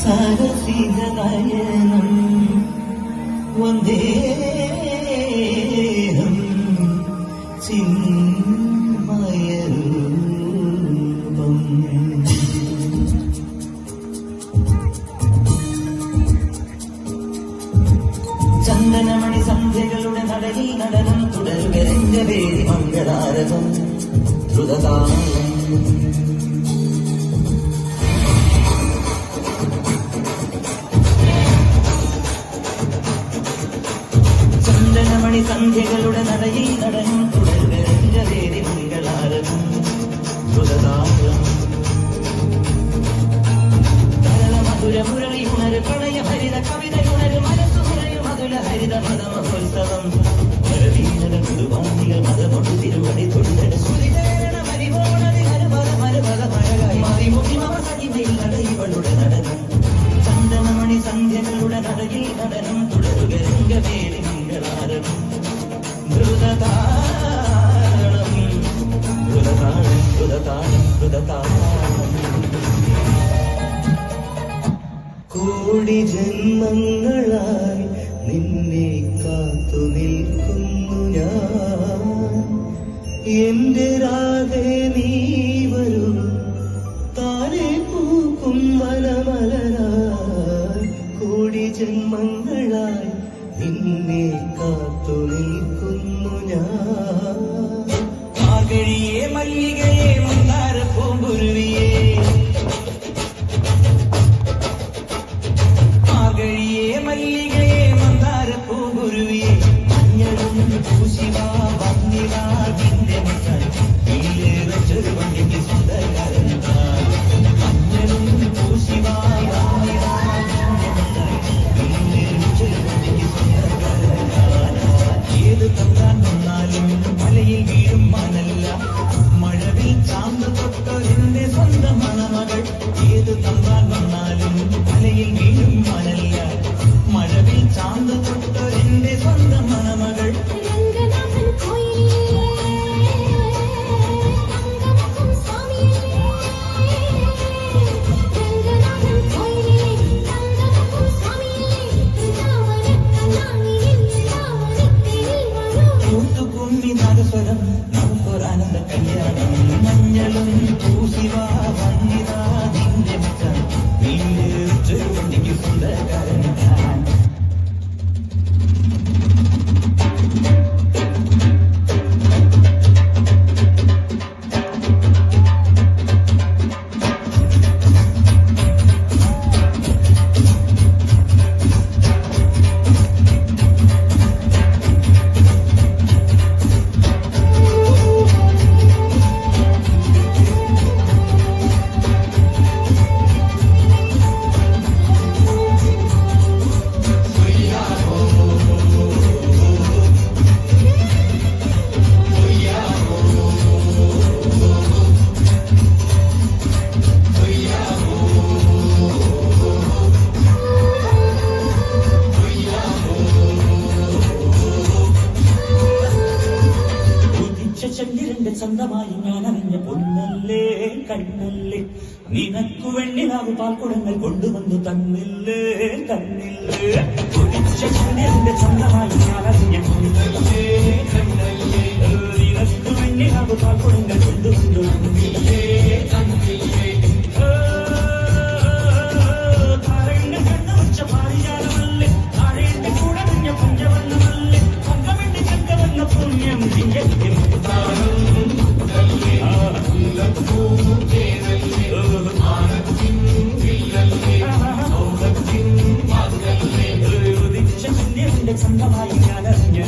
സരസിജനയനം വന്ദേഹം ചിന്മയരൂപം. ചന്ദനമണി സന്ധ്യകളുടെ നടയിൽ നടനം തുടരുകരന്റെ വേദി മംഗളാരവം ദ്രുതതാളം. ചന്ദനമണി സന്ധ്യകളുടെ നടയിൽ നടനം തുടരുകരന്റെ വേദി മംഗളാരവം ദ്രുതതാളം. കരള മധുര മുരളി ഉണര് പ്രണയ ഹരിത കവിതയുണര് മനസ്സു ഹരിത മതമഹോത്സവം പരവീനകൾ പുതുവാണികൾ മതമൊട്ടു തിരുവടി തൊഴിലട സുരിതേരണ മരിവോണതി മരുപല മരുപല മഴകായി മറിമുഖിമയിൽ നടയിവളുടെ നടനം. ചന്ദനമണി സന്ധ്യകളുടെ നടയിൽ നടനം തുടരുക രംഗവേദി മംഗളാരവം ദ്രുതതാളം ദ്രുതതാളം ദ്രുതതാളം ദ്രുതതാളം. കോടി ജന്മങ്ങളായി നിന്നെ കാത്തു നിൽക്കുന്നു ഞാൻ. എന്റെ രാധേ നീ വരൂ താനെ പൂക്കും മലമലരായി. കോടി ജന്മങ്ങളായി നിന്നെ കാത്തു നിൽക്കുന്നു ഞാൻ. മാർഗഴിയെ മല്ലികയെ മന്ദാര പൂങ്കുരുവിയെ മല്ലികയെ മന്ദാര പൂങ്കുരുവിയെ മഞ്ഞളും പൂശിവാ വന്നിവാ നിന്റെ വെച്ചൊരു വണ്ടിക്ക് സ്വന്തകാരൻ. മഞ്ഞളും പൂശിവാ വന്നിവാ നിന്റെ വെച്ചൊരു വണ്ടിക്ക് സ്വന്തകാരൻ. ഏത് തന്താൻ വന്നാലും മലയിൽ വീഴും മനല്ല മഴവിൽ ചാന്ത് തൊട്ടൊരെന്റെ സ്വന്തം മണമകൾ. ഏത് തന്താൻ വന്നാലും മലയിൽ വീഴും മനല്ല മഴവിൽ ചാന്ത് തൊട്ടൊരെന്റെ സ്വന്തം മണമകൾ. കൂത്തുകുമ്മി നാഗസ്വരം നമുക്കൊരാനന്ദ കല്യാണം. മഞ്ഞളും പൂശിവാ വന്നിതാ നിന്റെ മിച്ചം വീണ്ടും വണ്ടിക്ക് സ്വന്തകാരൻ. ചന്ദ്രന്റെ സ്വന്തമായി ഞാൻ അറിഞ്ഞ പൊന്നല്ലേ കണ്ണല്ലേ നിനക്കു വെണ്ണിലാവ് പാൽക്കുടങ്ങൾ കൊണ്ടുവന്നു തന്നില്ലേ തന്നില്ലേ. ചന്ദ്രന്റെ സ്വന്തമായി ഞാൻ അറിഞ്ഞ പൊന്നല്ലേ കണ്ണല്ലേ നിനക്കു വെണ്ണിലാവ് പാൽക്കുടങ്ങൾ കൊണ്ടുവന്നു തന്നില്ലേ തന്നില്ലേ. താരന്റെ കണ്ണു വച്ച പാരിജാതമല്ലേ താഴേന്റെ കൂടറിഞ്ഞ പഞ്ചവർണ്ണമല്ലേ പങ്കമെണ്ണി ചങ്കവന്ന പുണ്യം ചിഞ്ചരിക്കും. സ്വന്തമായി ഞാൻ അറിഞ്ഞ